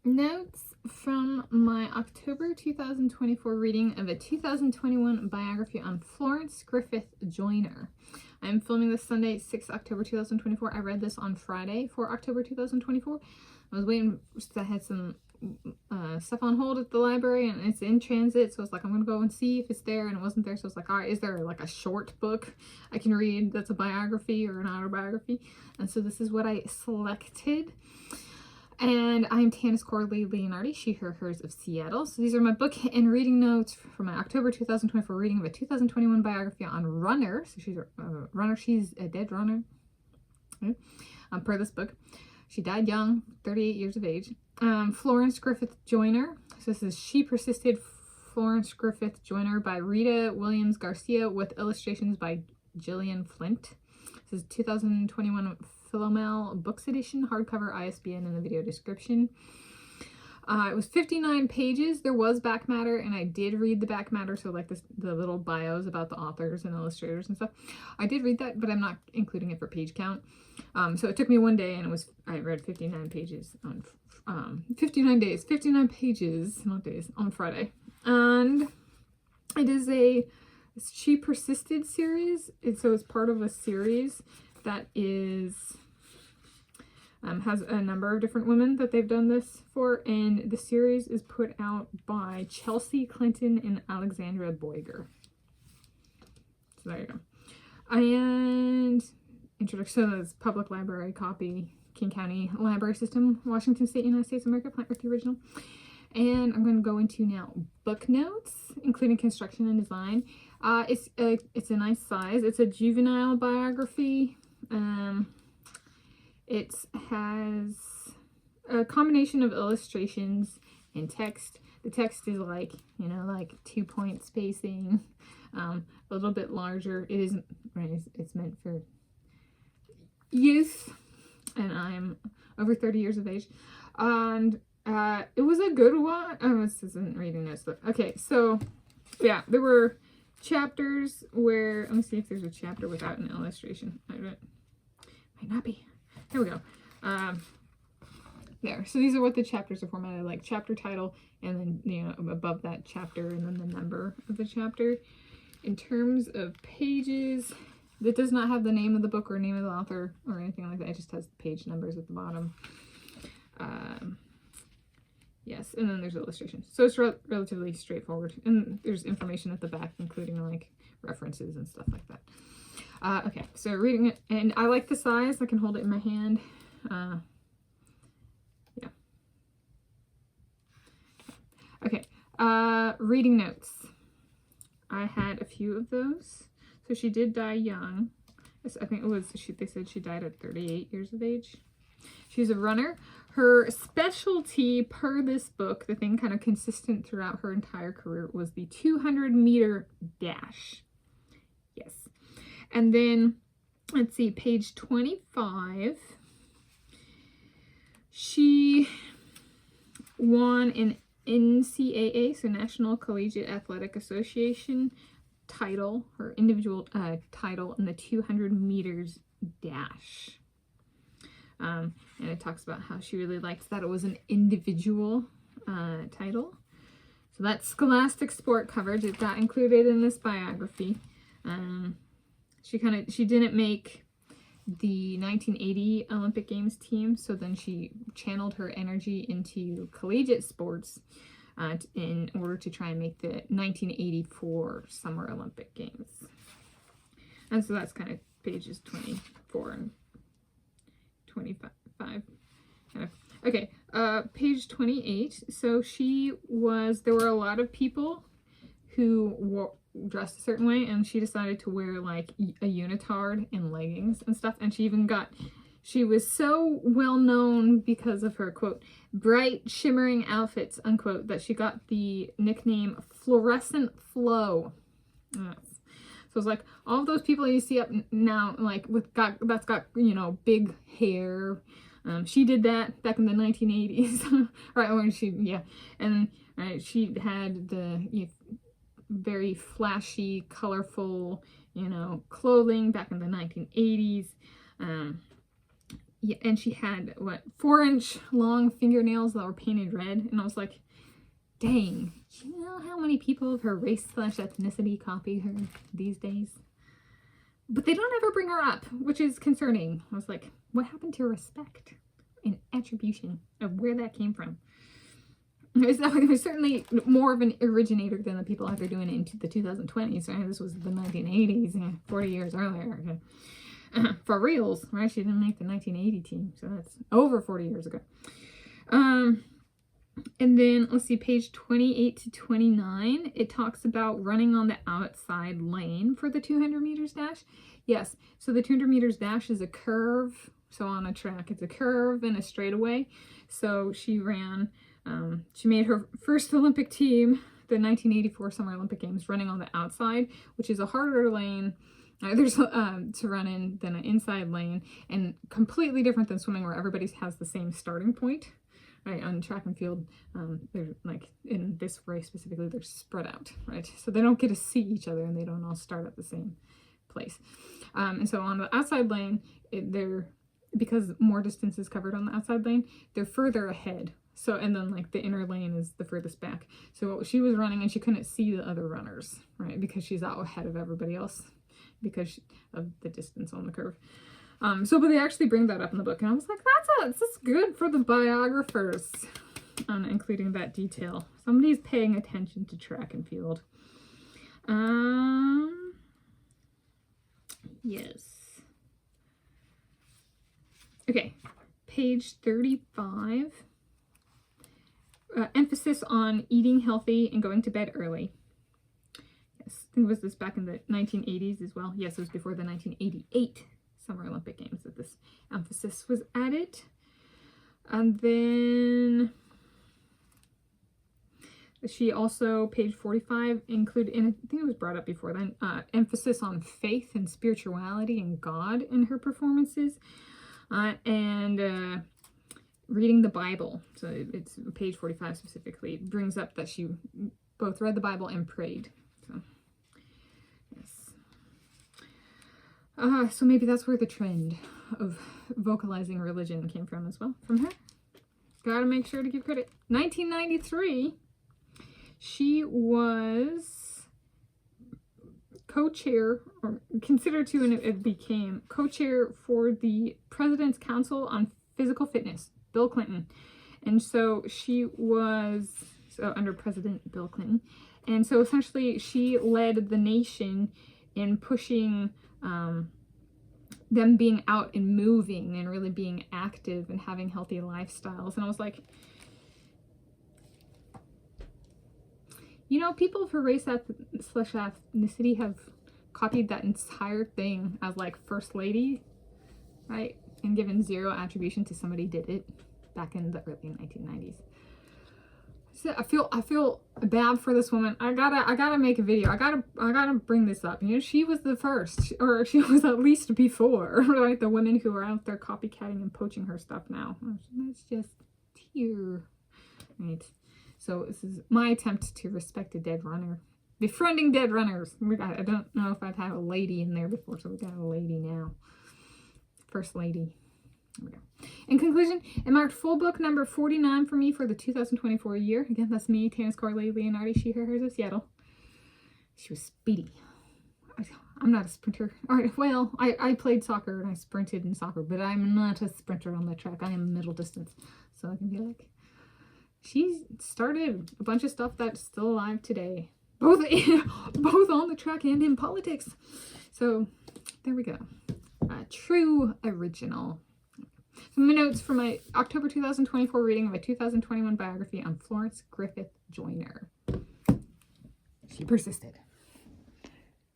Notes from my October 2024 reading of a 2021 biography on Florence Griffith Joyner. I'm filming this Sunday, 6 October 2024. I read this on Friday for October 2024. I was waiting, I had some stuff on hold at the library and it's in transit, so I was like, I'm gonna go and see if it's there, and it wasn't there, so I was like, all right, is there like a short book I can read that's a biography or an autobiography? And so this is what I selected. And I'm Tanis Coralee Leonhardi, she, her, hers of Seattle. So these are my book and reading notes from my October 2024 reading of a 2021 biography on runner. So she's a runner, she's a dead runner. Per this book. She died young, 38 years of age. Florence Griffith Joyner. So this is She Persisted, Florence Griffith Joyner by Rita Williams-Garcia with illustrations by Gillian Flint. This is 2021 Philomel Books edition, hardcover, ISBN in the video description. It was 59 pages. There was back matter, and I did read the back matter, so like the little bios about the authors and illustrators and stuff. I did read that, but I'm not including it for page count. So it took me one day, and I read 59 pages on 59 days, 59 pages, not days, on Friday. And it is a She Persisted series, and so it's part of a series that is has a number of different women that they've done this for, and the series is put out by Chelsea Clinton and Alexandra Boyger. So there you go. And introduction to this public library copy, King County Library System, Washington State, United States of America, Plant with the original. And I'm going to go into now book notes, including construction and design. It's a nice size. It's a juvenile biography. It has a combination of illustrations and text. The text is like, like 2-point spacing, a little bit larger. It isn't, right, it's meant for youth, and I'm over 30 years of age. And it was a good one. Oh, this isn't reading notes, but okay, so yeah, there were chapters where, let me see if there's a chapter without an illustration. Might not be. Here we go. There. So these are what the chapters are formatted like. Chapter title, and then, above that chapter, and then the number of the chapter. In terms of pages, it does not have the name of the book or name of the author or anything like that. It just has the page numbers at the bottom. Yes, and then there's illustrations. So it's relatively straightforward. And there's information at the back, including like references and stuff like that. Okay, so reading it, and I like the size. I can hold it in my hand. Yeah. Okay, reading notes. I had a few of those. So she did die young. I think it was, they said she died at 38 years of age. She's a runner. Her specialty, per this book, the thing kind of consistent throughout her entire career, was the 200-meter dash. Yes. And then, let's see, page 25. She won an NCAA, so National Collegiate Athletic Association title, her individual title in the 200 meters dash. And it talks about how she really liked that it was an individual title. So that's scholastic sport coverage. It got included in this biography. She didn't make the 1980 Olympic Games team, so then she channeled her energy into collegiate sports in order to try and make the 1984 Summer Olympic Games. And so that's kind of pages 24 and 25. Okay, page 28. So there were a lot of people who dressed a certain way, and she decided to wear like a unitard and leggings and stuff. And she was so well known because of her, quote, bright shimmering outfits, unquote, that she got the nickname Fluorescent Flo. Yes. So it's like all of those people you see up now, like that's got big hair. She did that back in the 1980s, right? When and right, she had the very flashy, colorful, clothing back in the 1980s. yeah, and she had, what, 4-inch long fingernails that were painted red. And I was like, dang, do you know how many people of her race/ethnicity copy her these days? But they don't ever bring her up, which is concerning. I was like, what happened to respect and attribution of where that came from? It was certainly more of an originator than the people out there doing it into the 2020s. Right? This was the 1980s, 40 years earlier. For reals, right? She didn't make the 1980 team, so that's over 40 years ago. And then, let's see, page 28 to 29, it talks about running on the outside lane for the 200 meters dash. Yes, so the 200 meters dash is a curve. So on a track, it's a curve and a straightaway. So she ran, she made her first Olympic team, the 1984 Summer Olympic Games, running on the outside, which is a harder lane there's to run in than an inside lane, and completely different than swimming where everybody has the same starting point. Right, on track and field, they're like, in this race specifically, they're spread out, right? So they don't get to see each other and they don't all start at the same place. And so on the outside lane, because more distance is covered on the outside lane, they're further ahead. So, and then like the inner lane is the furthest back. So she was running and she couldn't see the other runners, right? Because she's out ahead of everybody else because of the distance on the curve. But they actually bring that up in the book, and I was like, that's good for the biographers, including that detail. Somebody's paying attention to track and field. Yes. Okay, page 35. Emphasis on eating healthy and going to bed early. Yes, I think it was this back in the 1980s as well. Yes, it was before the 1988 Summer Olympic Games that this emphasis was added. And then she also, page 45, included, and I think it was brought up before then, emphasis on faith and spirituality and God in her performances, and reading the Bible. So it's page 45 specifically, brings up that she both read the Bible and prayed. So yes. So maybe that's where the trend of vocalizing religion came from as well, from her. Gotta make sure to give credit. 1993, she was co-chair, or considered to, and it became co-chair for the President's Council on Physical Fitness, Bill Clinton. And so she was under President Bill Clinton. And so essentially she led the nation in pushing them being out and moving and really being active and having healthy lifestyles. And I was like, you know, people of her race/ethnicity have copied that entire thing as like first lady, right? And given zero attribution to somebody did it back in the early 1990s. So I feel bad for this woman. I gotta make a video. I gotta bring this up. You know, she was the first, or she was at least before, right? The women who are out there copycatting and poaching her stuff now. That's just here, right? So this is my attempt to respect a dead runner. Befriending dead runners. I don't know if I've had a lady in there before, so we got a lady now. First lady. There we go. In conclusion, it marked full book number 49 for me for the 2024 year. Again, that's me, Tanis Coralee Leonhardi, she, her, hers of Seattle. She was speedy. I'm not a sprinter. All right, well, I played soccer and I sprinted in soccer, but I'm not a sprinter on the track. I am middle distance. So I can be like, she started a bunch of stuff that's still alive today. Both on the track and in politics. So there we go. True original. Some notes from my October 2024 reading of a 2021 biography on Florence Griffith Joyner. She persisted.